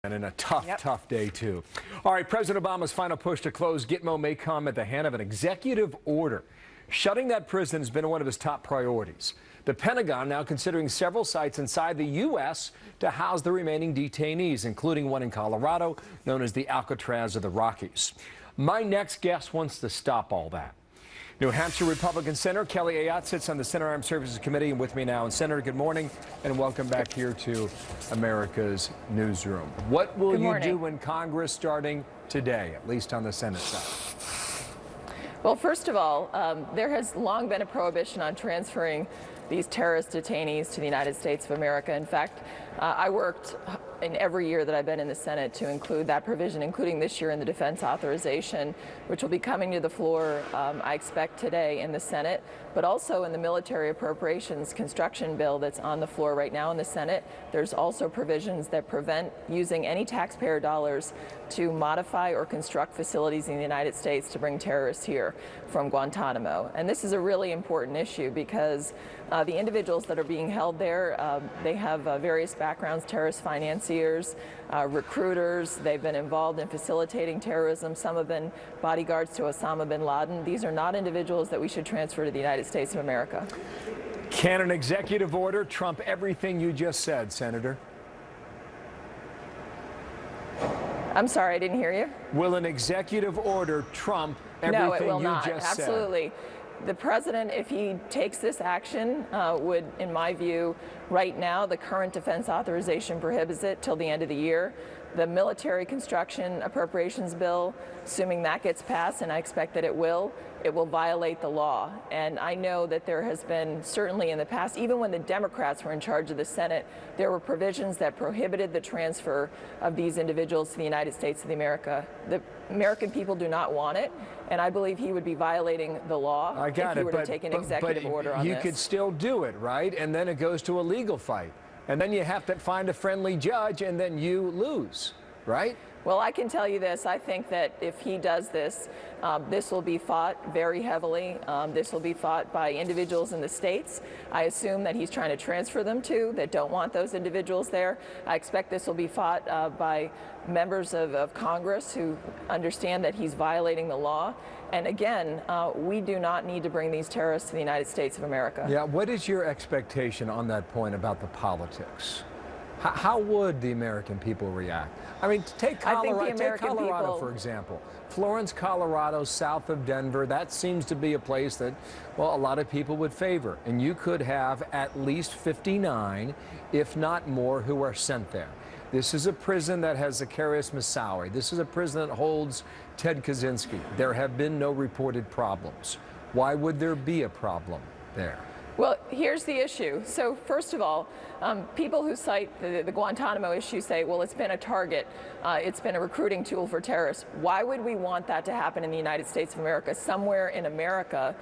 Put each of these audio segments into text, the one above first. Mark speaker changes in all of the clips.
Speaker 1: And in a tough day, too. All right, President Obama's final push to close Gitmo may come at the hand of an executive order. Shutting that prison has been one of his top priorities. The Pentagon now considering several sites inside the U.S. to house the remaining detainees, including one in Colorado known as the Alcatraz of the Rockies. My next guest wants to stop all that. New Hampshire Republican Senator Kelly Ayotte sits on the Senate Armed Services Committee and with me now. And Senator, good morning and welcome back here to America's Newsroom. What will you do in Congress starting today, at least on the Senate side?
Speaker 2: Well, first of all, there has long been a prohibition on transferring these terrorist detainees to the United States of America. In fact, I worked in every year that I've been in the Senate to include that provision, including this year in the defense authorization, which will be coming to the floor, I expect today in the Senate, but also in the military appropriations construction bill that's on the floor right now in the Senate. There's also provisions that prevent using any taxpayer dollars to modify or construct facilities in the United States to bring terrorists here from Guantanamo. And this is a really important issue because the individuals that are being held there, they have various backgrounds: terrorist financiers, recruiters. They've been involved in facilitating terrorism. Some have been bodyguards to Osama bin Laden. These are not individuals that we should transfer to the United States of America.
Speaker 1: Can an executive order trump everything you just said, Senator?
Speaker 2: I'm sorry, I didn't hear you.
Speaker 1: Will an executive order trump everything
Speaker 2: No, it will
Speaker 1: you
Speaker 2: not.
Speaker 1: just said?
Speaker 2: Absolutely. The president, if he takes this action, would, in my view, right now, the current defense authorization prohibits it till the end of the year. The military construction appropriations bill, assuming that gets passed, and I expect that it will violate the law. And I know that there has been, certainly in the past, even when the Democrats were in charge of the Senate, there were provisions that prohibited the transfer of these individuals to the United States of America. The American people do not want it, and I believe he would be violating the law if he were to take an executive order on this.
Speaker 1: You could still do it, right? And then it goes to a legal fight. And then you have to find a friendly judge, and then you lose, right?
Speaker 2: Well, I can tell you this. I think that if he does this, this will be fought very heavily. This will be fought by individuals in the states. I assume that he's trying to transfer them to that don't want those individuals there. I expect this will be fought by members of Congress who understand that he's violating the law. And again, we do not need to bring these terrorists to the United States of America.
Speaker 1: Yeah, what is your expectation on that point about the politics? How would the American people react? I mean, take Colorado, for example. Florence, Colorado, south of Denver, that seems to be a place that, well, a lot of people would favor. And you could have at least 59, if not more, who are sent there. This is a prison that has Zacarias Moussaoui. This is a prison that holds Ted Kaczynski. There have been no reported problems. Why would there be a problem there?
Speaker 2: Well, here's the issue. So first of all, people who cite the Guantanamo issue say, well, it's been a target. It's been a recruiting tool for terrorists. Why would we want that to happen in the United States of America, somewhere in America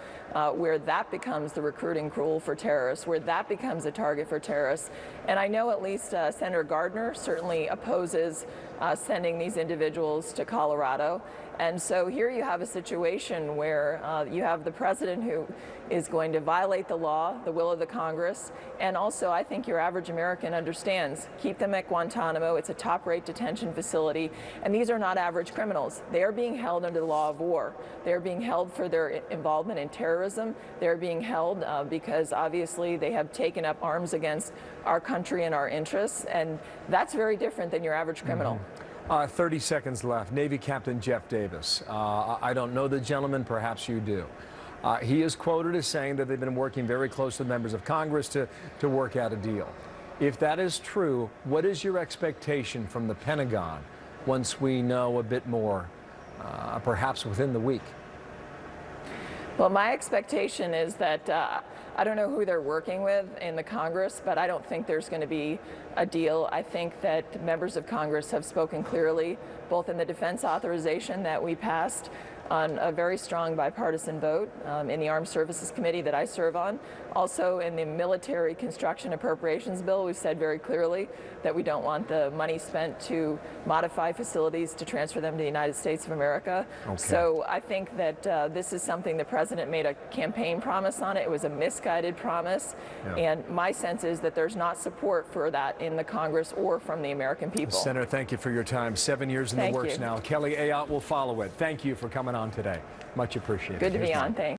Speaker 2: where that becomes the recruiting tool for terrorists, where that becomes a target for terrorists? And I know at least Senator Gardner certainly opposes sending these individuals to Colorado. And so here you have a situation where you have the president who is going to violate the law, the will of the Congress, and also I think your average American understands. Keep them at Guantanamo. It's a top-rate detention facility, and these are not average criminals. They are being held under the law of war. They're being held for their involvement in terrorism. They're being held because obviously they have taken up arms against our country and our interests, and that's very different than your average criminal.
Speaker 1: 30 seconds left. Navy Captain Jeff Davis. I don't know the gentleman, perhaps you do. He is quoted as saying that they've been working very close with members of Congress to work out a deal. If that is true, what is your expectation from the Pentagon once we know a bit more, perhaps within the week?
Speaker 2: Well, my expectation is that I don't know who they're working with in the Congress, but I don't think there's going to be a deal. I think that members of Congress have spoken clearly, both in the defense authorization that we passed on a very strong bipartisan vote in the Armed Services Committee that I serve on. Also in the military construction appropriations bill, we've said very clearly that we don't want the money spent to modify facilities to transfer them to the United States of America. Okay. So I think that this is something the president made a campaign promise on it. It was a misguided promise. Yeah. And my sense is that there's not support for that in the Congress or from the American people.
Speaker 1: Senator, thank you for your time. 7 years in the works now. Kelly Ayotte will follow it. Thank you for coming on today. Much appreciated.
Speaker 2: Good to be on. Thanks.